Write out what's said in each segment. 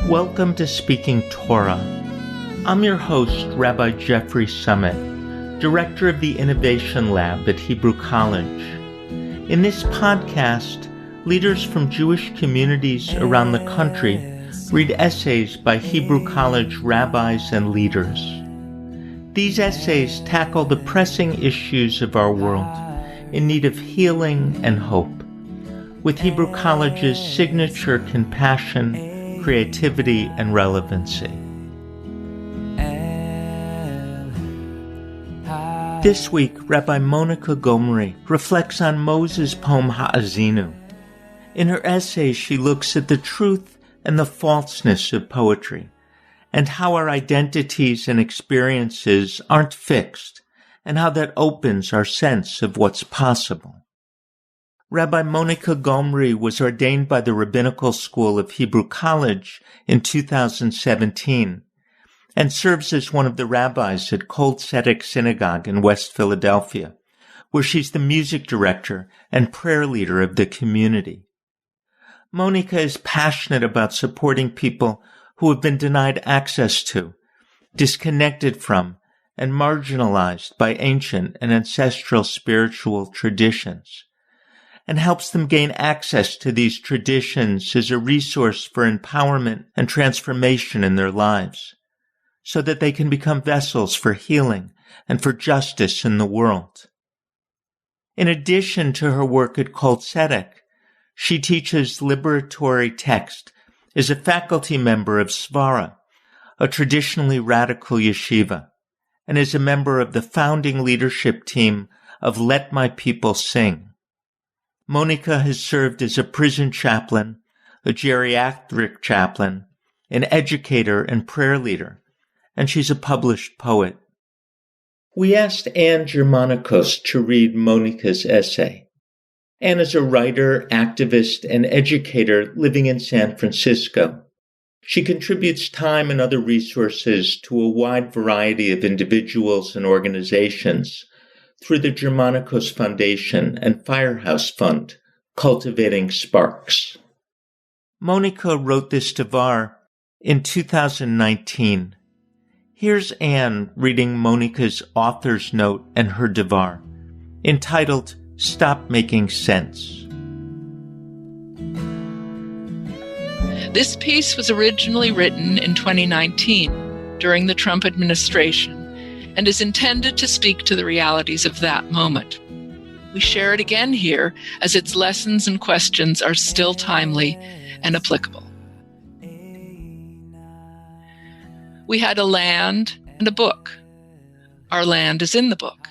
Welcome to Speaking Torah. I'm your host, Rabbi Jeffrey Summit, Director of the Innovation Lab at Hebrew College. In this podcast, leaders from Jewish communities around the country read essays by Hebrew College rabbis and leaders. These essays tackle the pressing issues of our world in need of healing and hope, with Hebrew College's signature compassion, creativity, and relevancy. This week, Rabbi Mónica Gomri reflects on Moses' poem Ha'azinu. In her essay, she looks at the truth and the falseness of poetry, and how our identities and experiences aren't fixed, and how that opens our sense of what's possible. Rabbi Mónica Gomri was ordained by the Rabbinical School of Hebrew College in 2017 and serves as one of the rabbis at Kol Tzedek Synagogue in West Philadelphia, where she's the music director and prayer leader of the community. Mónica is passionate about supporting people who have been denied access to, disconnected from, and marginalized by ancient and ancestral spiritual traditions, and helps them gain access to these traditions as a resource for empowerment and transformation in their lives, so that they can become vessels for healing and for justice in the world. In addition to her work at Kol Tzedek, she teaches liberatory text as a faculty member of Svara, a traditionally radical yeshiva, and is a member of the founding leadership team of Let My People Sing. Mónica has served as a prison chaplain, a geriatric chaplain, an educator and prayer leader, and she's a published poet. We asked Anne Germanacos to read Mónica's essay. Anne is a writer, activist, and educator living in San Francisco. She contributes time and other resources to a wide variety of individuals and organizations through the Germanacos Foundation and Firehouse Fund, Cultivating Sparks. Mónica wrote this devar in 2019. Here's Anne reading Mónica's author's note and her devar, entitled Stop Making Sense. This piece was originally written in 2019 during the Trump administration and is intended to speak to the realities of that moment. We share it again here as its lessons and questions are still timely and applicable. We had a land and a book. Our land is in the book.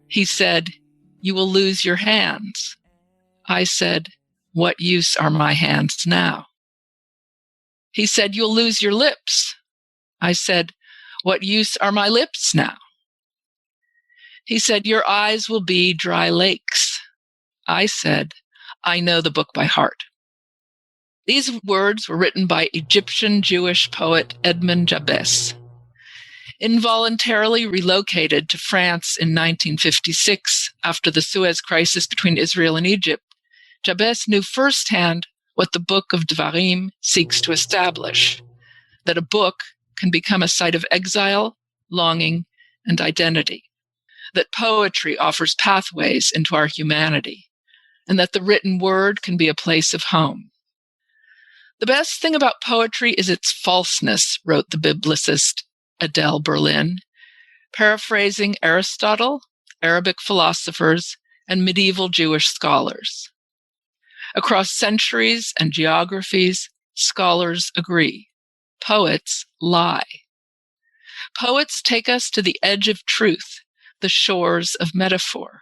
He said, "You will lose your hands." I said, "What use are my hands now?" He said, "You'll lose your lips." I said, "What use are my lips now?" He said, "Your eyes will be dry lakes." I said, "I know the book by heart." These words were written by Egyptian Jewish poet Edmond Jabès. Involuntarily relocated to France in 1956 after the Suez Crisis between Israel and Egypt, Jabès knew firsthand what the Book of Devarim seeks to establish, that a book can become a site of exile, longing, and identity, that poetry offers pathways into our humanity, and that the written word can be a place of home. The best thing about poetry is its falseness, wrote the biblicist Adele Berlin, paraphrasing Aristotle, Arabic philosophers, and medieval Jewish scholars. Across centuries and geographies, scholars agree. Poets lie. Poets take us to the edge of truth, the shores of metaphor.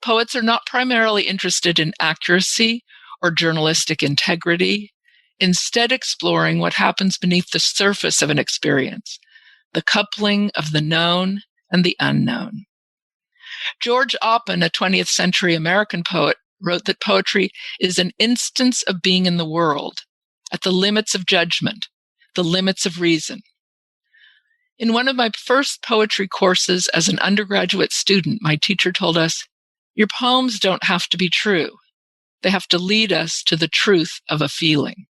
Poets are not primarily interested in accuracy or journalistic integrity, instead exploring what happens beneath the surface of an experience, the coupling of the known and the unknown. George Oppen, a 20th century American poet, wrote that poetry is an instance of being in the world, at the limits of judgment, the limits of reason. In one of my first poetry courses as an undergraduate student, my teacher told us, "Your poems don't have to be true. They have to lead us to the truth of a feeling."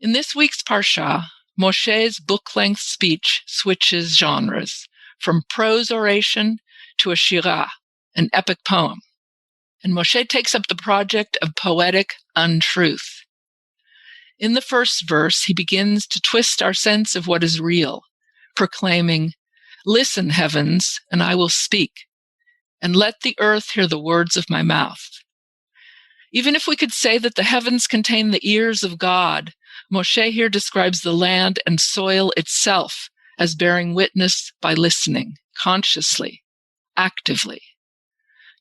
In this week's Parsha, Moshe's book-length speech switches genres from prose oration to a shirah, an epic poem. And Moshe takes up the project of poetic untruth. In the first verse, he begins to twist our sense of what is real, proclaiming, "Listen, heavens, and I will speak, and let the earth hear the words of my mouth." Even if we could say that the heavens contain the ears of God, Moshe here describes the land and soil itself as bearing witness by listening, consciously, actively.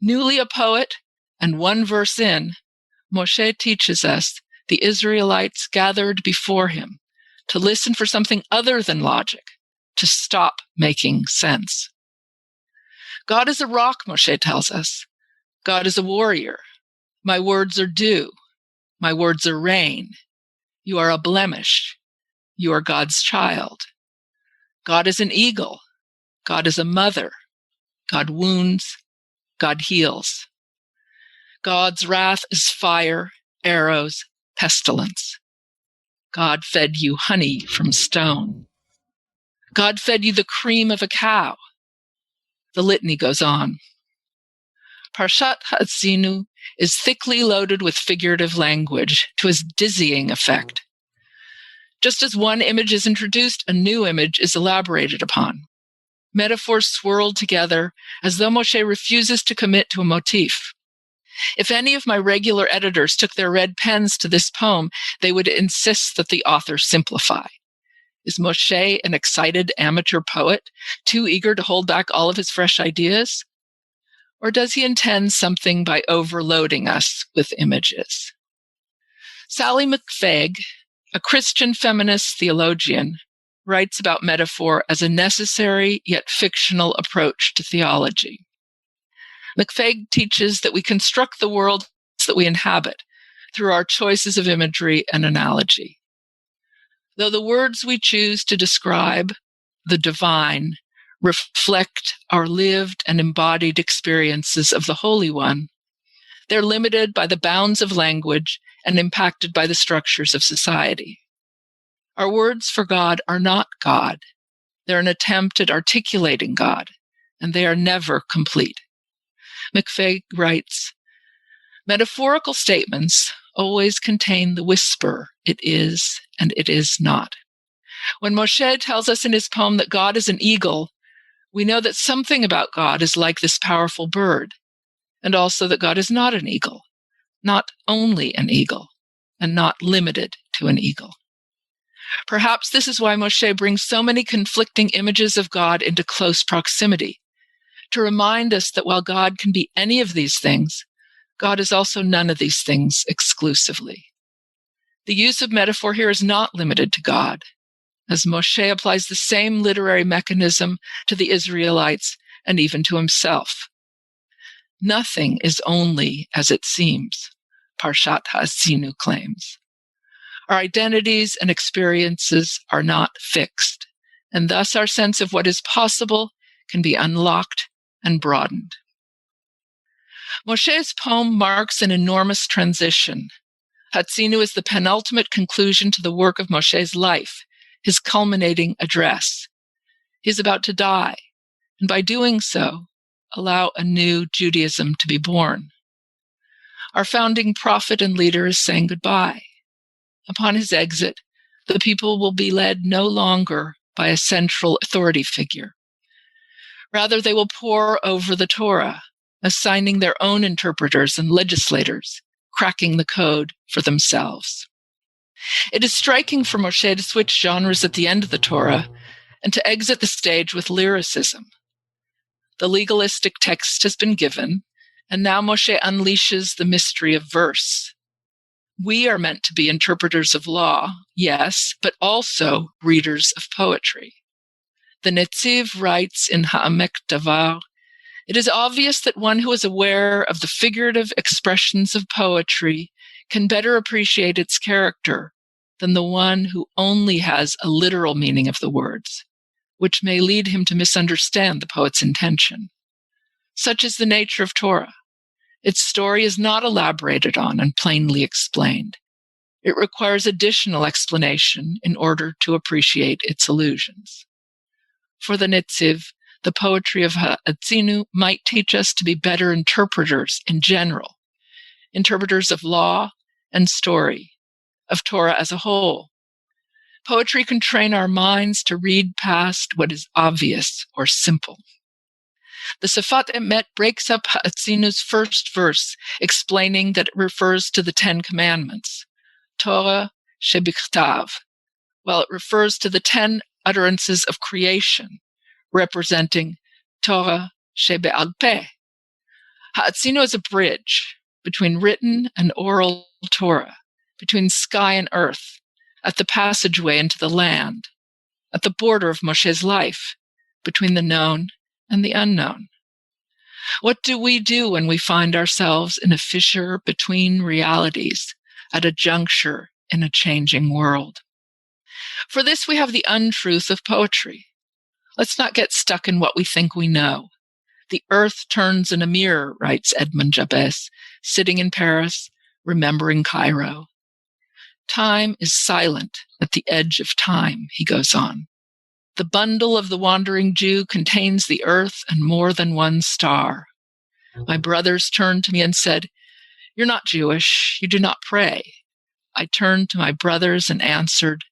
Newly a poet, and one verse in, Moshe teaches us the Israelites gathered before him to listen for something other than logic, to stop making sense. God is a rock, Moshe tells us. God is a warrior. My words are dew. My words are rain. You are a blemish. You are God's child. God is an eagle. God is a mother. God wounds. God heals. God's wrath is fire, arrows, pestilence. God fed you honey from stone. God fed you the cream of a cow. The litany goes on. Parshat Ha'azinu is thickly loaded with figurative language to a dizzying effect. Just as one image is introduced, a new image is elaborated upon. Metaphors swirled together as though Moshe refuses to commit to a motif. If any of my regular editors took their red pens to this poem, they would insist that the author simplify. Is Moshe an excited amateur poet, too eager to hold back all of his fresh ideas? Or does he intend something by overloading us with images? Sally McFaig, a Christian feminist theologian, writes about metaphor as a necessary yet fictional approach to theology. McFaig teaches that we construct the worlds that we inhabit through our choices of imagery and analogy. Though the words we choose to describe the divine reflect our lived and embodied experiences of the Holy One, they're limited by the bounds of language and impacted by the structures of society. Our words for God are not God. They're an attempt at articulating God, and they are never complete. McFaig writes, "Metaphorical statements always contain the whisper, it is and it is not. When Moshe tells us in his poem that God is an eagle, we know that something about God is like this powerful bird, and also that God is not an eagle, not only an eagle, and not limited to an eagle. Perhaps this is why Moshe brings so many conflicting images of God into close proximity, to remind us that while God can be any of these things, God is also none of these things exclusively. The use of metaphor here is not limited to God, as Moshe applies the same literary mechanism to the Israelites and even to himself. Nothing is only as it seems, Parshat Ha'azinu claims. Our identities and experiences are not fixed, and thus our sense of what is possible can be unlocked and broadened. Moshe's poem marks an enormous transition. Ha'azinu is the penultimate conclusion to the work of Moshe's life, his culminating address. He is about to die, and by doing so, allow a new Judaism to be born. Our founding prophet and leader is saying goodbye. Upon his exit, the people will be led no longer by a central authority figure. Rather, they will pore over the Torah, assigning their own interpreters and legislators, cracking the code for themselves. It is striking for Moshe to switch genres at the end of the Torah and to exit the stage with lyricism. The legalistic text has been given, and now Moshe unleashes the mystery of verse. We are meant to be interpreters of law, yes, but also readers of poetry. The Netziv writes in Ha'amek Davar, "It is obvious that one who is aware of the figurative expressions of poetry can better appreciate its character than the one who only has a literal meaning of the words, which may lead him to misunderstand the poet's intention. Such is the nature of Torah. Its story is not elaborated on and plainly explained. It requires additional explanation in order to appreciate its allusions. For the Netziv, the poetry of Ha'atzinu might teach us to be better interpreters in general, interpreters of law and story, of Torah as a whole. Poetry can train our minds to read past what is obvious or simple. The Sefat Emet breaks up Ha'atzinu's first verse, explaining that it refers to the 10 Commandments, Torah shebichtav, while it refers to the 10 utterances of creation, representing Torah shebe'al peh. Ha'atzinu is a bridge between written and oral Torah, between sky and earth, at the passageway into the land, at the border of Moshe's life, between the known and the unknown. What do we do when we find ourselves in a fissure between realities, at a juncture in a changing world? For this, we have the untruth of poetry. Let's not get stuck in what we think we know. The earth turns in a mirror, writes Edmond Jabez, sitting in Paris, remembering Cairo. Time is silent at the edge of time, he goes on. The bundle of the wandering Jew contains the earth and more than one star. My brothers turned to me and said, "You're not Jewish, you do not pray." I turned to my brothers and answered,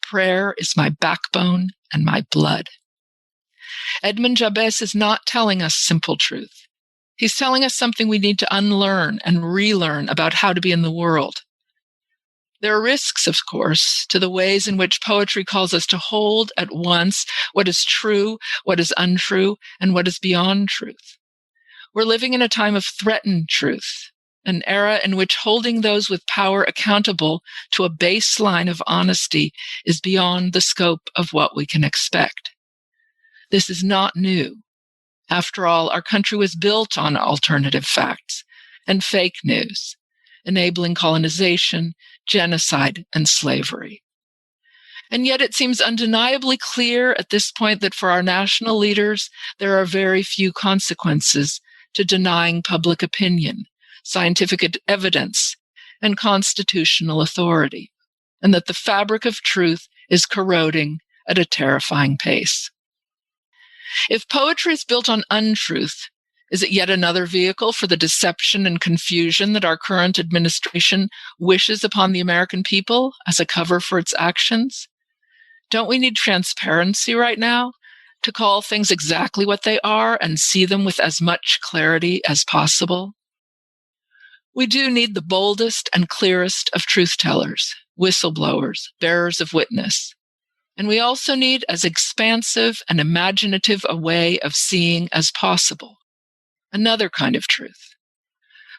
"Prayer is my backbone and my blood." Edmond Jabez is not telling us simple truth. He's telling us something we need to unlearn and relearn about how to be in the world. There are risks, of course, to the ways in which poetry calls us to hold at once what is true, what is untrue, and what is beyond truth. We're living in a time of threatened truth, an era in which holding those with power accountable to a baseline of honesty is beyond the scope of what we can expect. This is not new. After all, our country was built on alternative facts and fake news, enabling colonization, genocide, and slavery. And yet it seems undeniably clear at this point that for our national leaders, there are very few consequences to denying public opinion, scientific evidence, and constitutional authority, and that the fabric of truth is corroding at a terrifying pace. If poetry is built on untruth, is it yet another vehicle for the deception and confusion that our current administration wishes upon the American people as a cover for its actions? Don't we need transparency right now to call things exactly what they are and see them with as much clarity as possible? We do need the boldest and clearest of truth tellers, whistleblowers, bearers of witness. And we also need as expansive and imaginative a way of seeing as possible. Another kind of truth.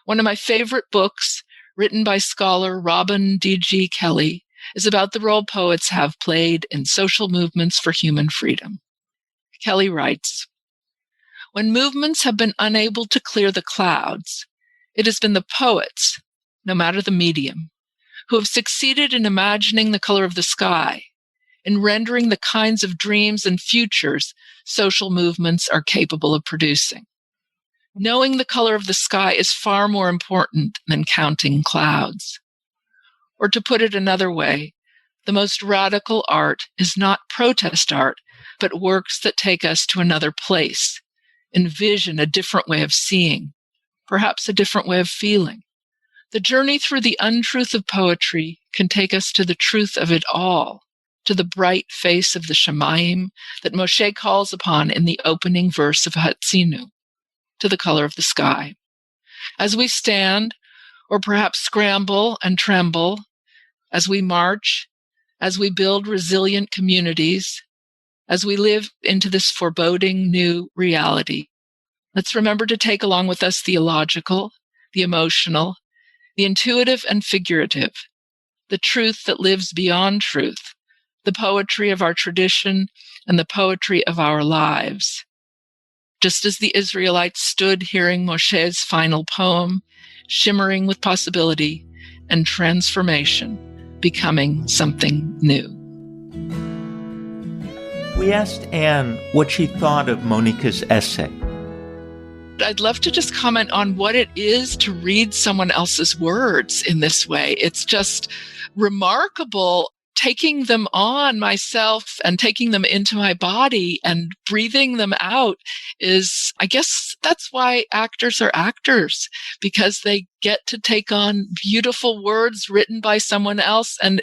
One of my favorite books, written by scholar Robin D.G. Kelley, is about the role poets have played in social movements for human freedom. Kelley writes, "When movements have been unable to clear the clouds, it has been the poets, no matter the medium, who have succeeded in imagining the color of the sky, in rendering the kinds of dreams and futures social movements are capable of producing. Knowing the color of the sky is far more important than counting clouds. Or to put it another way, the most radical art is not protest art, but works that take us to another place, envision a different way of seeing, perhaps a different way of feeling. The journey through the untruth of poetry can take us to the truth of it all, to the bright face of the Shemayim that Moshe calls upon in the opening verse of Ha'atzinu, to the color of the sky. As we stand, or perhaps scramble and tremble, as we march, as we build resilient communities, as we live into this foreboding new reality, let's remember to take along with us the illogical, the emotional, the intuitive and figurative, the truth that lives beyond truth, the poetry of our tradition and the poetry of our lives. Just as the Israelites stood hearing Moshe's final poem, shimmering with possibility and transformation, becoming something new. We asked Anne what she thought of Mónica's essay. I'd love to just comment on what it is to read someone else's words in this way. It's just remarkable taking them on myself and taking them into my body and breathing them out is, I guess that's why actors are actors, because they get to take on beautiful words written by someone else and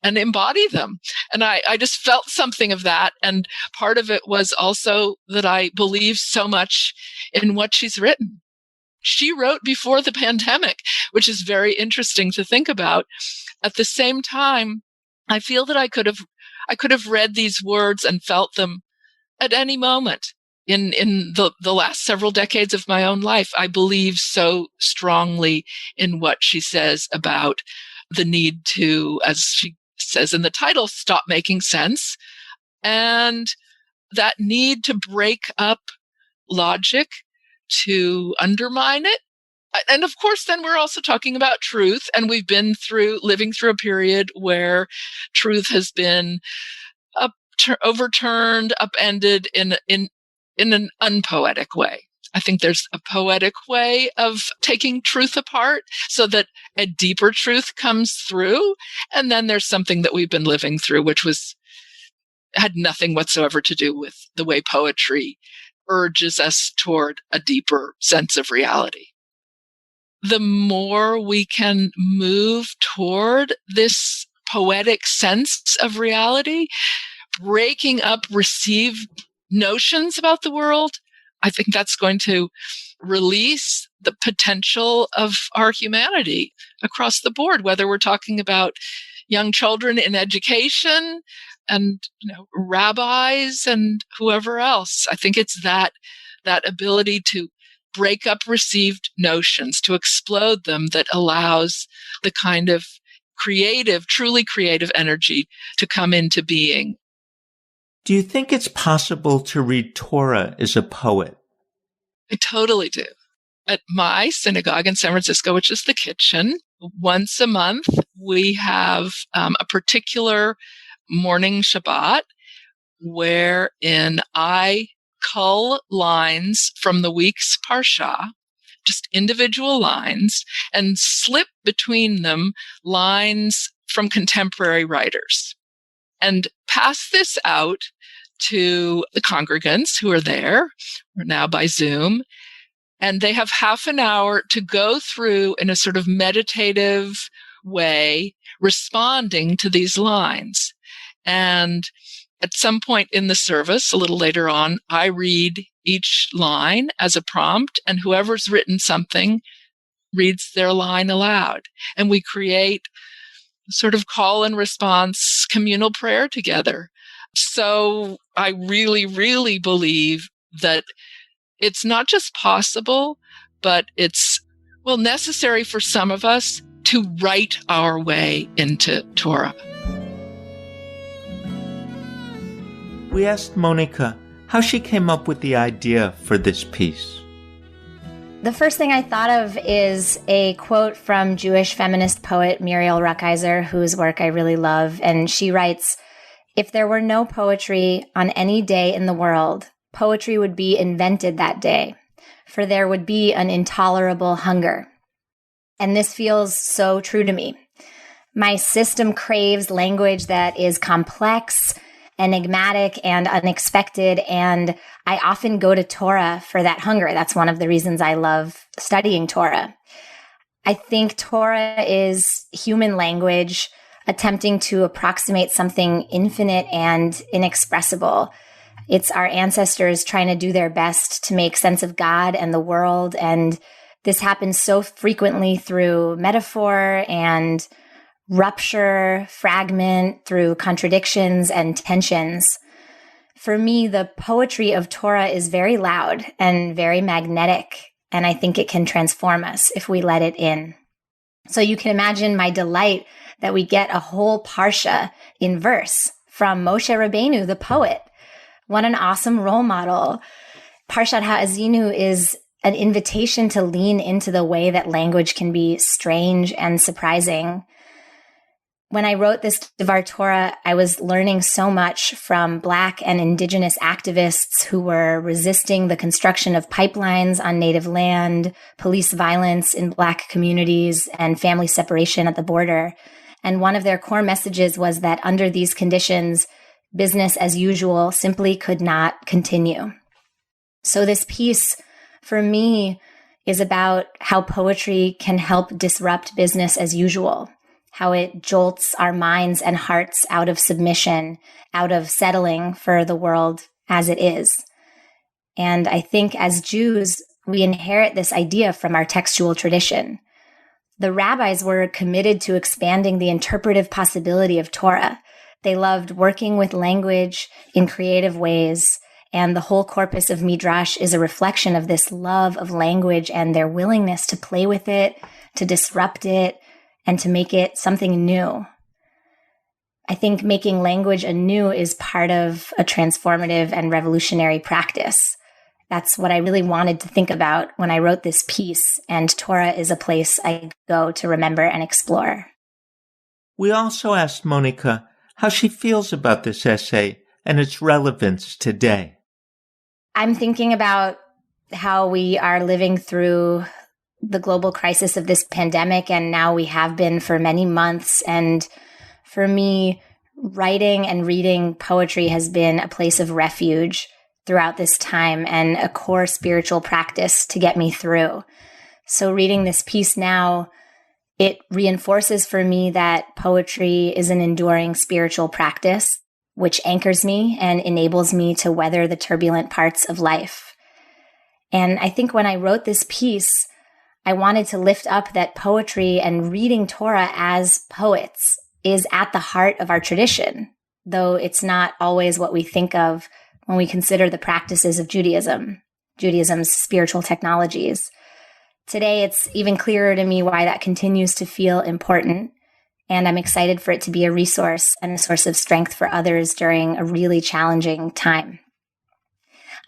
embody them. And I just felt something of that. And part of it was also that I believe so much in what she's written. She wrote before the pandemic, which is very interesting to think about. At the same time, I feel that I could have read these words and felt them at any moment in the last several decades of my own life. I believe so strongly in what she says about the need to, as she says in the title, stop making sense, and that need to break up logic, to undermine it. And of course, then we're also talking about truth. And we've been living through a period where truth has been overturned, upended in an unpoetic way. I think there's a poetic way of taking truth apart so that a deeper truth comes through. And then there's something that we've been living through, which had nothing whatsoever to do with the way poetry urges us toward a deeper sense of reality. The more we can move toward this poetic sense of reality, breaking up received notions about the world, I think that's going to release the potential of our humanity across the board, whether we're talking about young children in education and rabbis and whoever else. I think it's that ability to break up received notions, to explode them, that allows the kind of truly creative energy to come into being. Do you think it's possible to read Torah as a poet? I totally do. At my synagogue in San Francisco, which is the Kitchen, once a month, we have a particular morning Shabbat wherein I cull lines from the week's parsha, just individual lines, and slip between them lines from contemporary writers, and pass this out to the congregants who are there. We're now by Zoom, and they have half an hour to go through in a sort of meditative way, responding to these lines. And at some point in the service, a little later on, I read each line as a prompt, and whoever's written something reads their line aloud. And we create sort of call and response communal prayer together. So I really, really believe that it's not just possible, but it's, necessary for some of us to write our way into Torah. We asked Mónica how she came up with the idea for this piece. The first thing I thought of is a quote from Jewish feminist poet Muriel Rukeyser, whose work I really love. And she writes, "If there were no poetry on any day in the world, poetry would be invented that day, for there would be an intolerable hunger." And this feels so true to me. My system craves language that is complex, enigmatic, and unexpected, and I often go to Torah for that hunger. That's one of the reasons I love studying Torah. I think Torah is human language attempting to approximate something infinite and inexpressible. It's our ancestors trying to do their best to make sense of God and the world, and this happens so frequently through metaphor and rupture, fragment, through contradictions and tensions. For me, the poetry of Torah is very loud and very magnetic, and I think it can transform us if we let it in. So you can imagine my delight that we get a whole parsha in verse from Moshe Rabbeinu, the poet. What an awesome role model. Parshat Ha'azinu is an invitation to lean into the way that language can be strange and surprising. When I wrote this Devar Torah, I was learning so much from Black and Indigenous activists who were resisting the construction of pipelines on Native land, police violence in Black communities, and family separation at the border. And one of their core messages was that under these conditions, business as usual simply could not continue. So this piece, for me, is about how poetry can help disrupt business as usual, how it jolts our minds and hearts out of submission, out of settling for the world as it is. And I think as Jews, we inherit this idea from our textual tradition. The rabbis were committed to expanding the interpretive possibility of Torah. They loved working with language in creative ways, and the whole corpus of Midrash is a reflection of this love of language and their willingness to play with it, to disrupt it, and to make it something new. I think making language anew is part of a transformative and revolutionary practice. That's what I really wanted to think about when I wrote this piece, and Torah is a place I go to remember and explore. We also asked Mónica how she feels about this essay and its relevance today. I'm thinking about how we are living through the global crisis of this pandemic, and now we have been for many months. And for me, writing and reading poetry has been a place of refuge throughout this time and a core spiritual practice to get me through. So reading this piece now, it reinforces for me that poetry is an enduring spiritual practice, which anchors me and enables me to weather the turbulent parts of life. And I think when I wrote this piece, I wanted to lift up that poetry and reading Torah as poets is at the heart of our tradition, though it's not always what we think of when we consider the practices of Judaism's spiritual technologies. Today, it's even clearer to me why that continues to feel important, and I'm excited for it to be a resource and a source of strength for others during a really challenging time.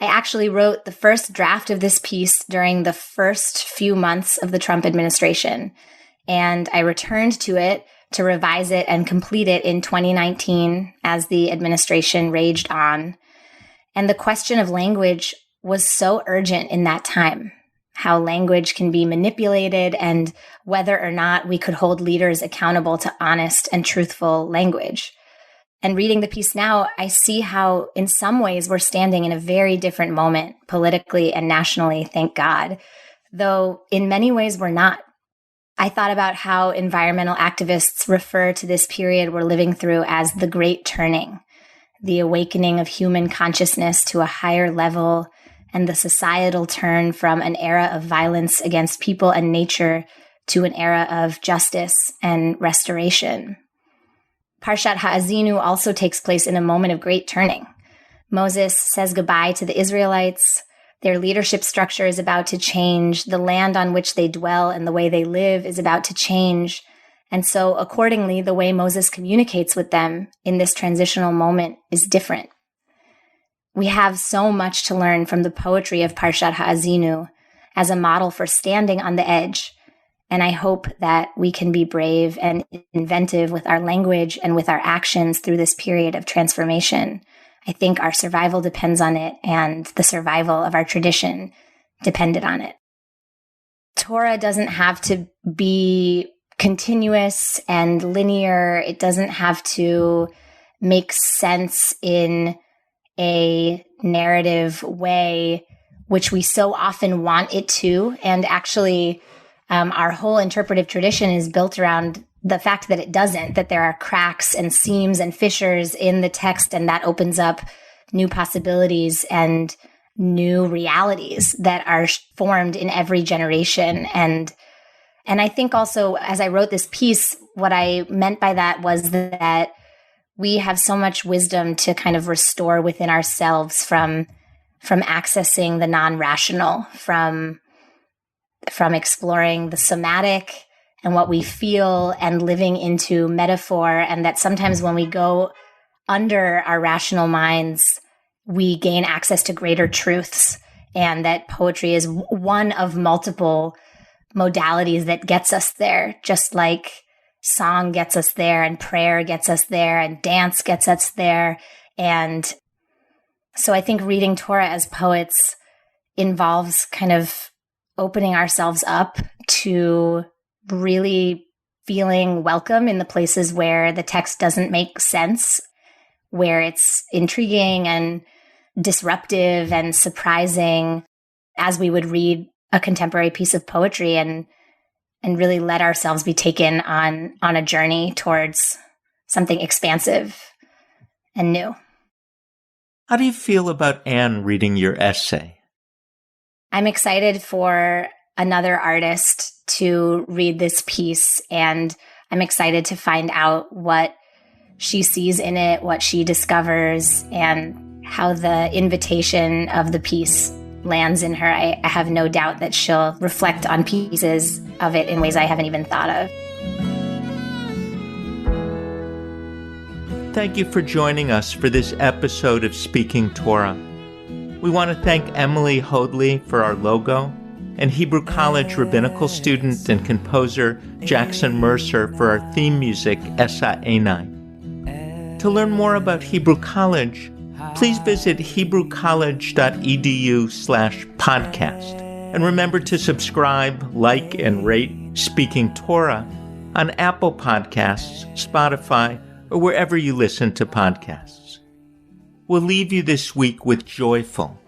I actually wrote the first draft of this piece during the first few months of the Trump administration, and I returned to it to revise it and complete it in 2019 as the administration raged on. And the question of language was so urgent in that time, how language can be manipulated and whether or not we could hold leaders accountable to honest and truthful language. And reading the piece now, I see how in some ways we're standing in a very different moment politically and nationally, thank God, though in many ways we're not. I thought about how environmental activists refer to this period we're living through as the Great Turning, the awakening of human consciousness to a higher level, and the societal turn from an era of violence against people and nature to an era of justice and restoration. Parshat Ha'azinu also takes place in a moment of great turning. Moses says goodbye to the Israelites. Their leadership structure is about to change. The land on which they dwell and the way they live is about to change. And so accordingly, the way Moses communicates with them in this transitional moment is different. We have so much to learn from the poetry of Parshat Ha'azinu as a model for standing on the edge. And I hope that we can be brave and inventive with our language and with our actions through this period of transformation. I think our survival depends on it, and the survival of our tradition depended on it. Torah doesn't have to be continuous and linear. It doesn't have to make sense in a narrative way, which we so often want it to. And actually, our whole interpretive tradition is built around the fact that it doesn't, that there are cracks and seams and fissures in the text, and that opens up new possibilities and new realities that are formed in every generation. And I think also, as I wrote this piece, what I meant by that was that we have so much wisdom to kind of restore within ourselves from accessing the non-rational, from exploring the somatic and what we feel and living into metaphor. And that sometimes when we go under our rational minds, we gain access to greater truths, and that poetry is one of multiple modalities that gets us there, just like song gets us there, and prayer gets us there, and dance gets us there. And so I think reading Torah as poets involves kind of opening ourselves up to really feeling welcome in the places where the text doesn't make sense, where it's intriguing and disruptive and surprising, as we would read a contemporary piece of poetry, and really let ourselves be taken on a journey towards something expansive and new. How do you feel about Anne reading your essay? I'm excited for another artist to read this piece, and I'm excited to find out what she sees in it, what she discovers, and how the invitation of the piece lands in her. I have no doubt that she'll reflect on pieces of it in ways I haven't even thought of. Thank you for joining us for this episode of Speaking Torah. We want to thank Emily Hoadley for our logo, and Hebrew College rabbinical student and composer Jackson Mercer for our theme music, Esa Einai. To learn more about Hebrew College, please visit hebrewcollege.edu/podcast. And remember to subscribe, like, and rate Speaking Torah on Apple Podcasts, Spotify, or wherever you listen to podcasts. We'll leave you this week with Joyful,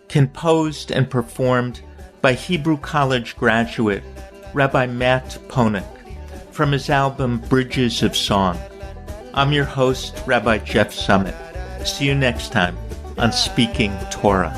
composed and performed by Hebrew College graduate Rabbi Matt Ponik from his album Bridges of Song. I'm your host, Rabbi Jeff Summit. See you next time on Speaking Torah.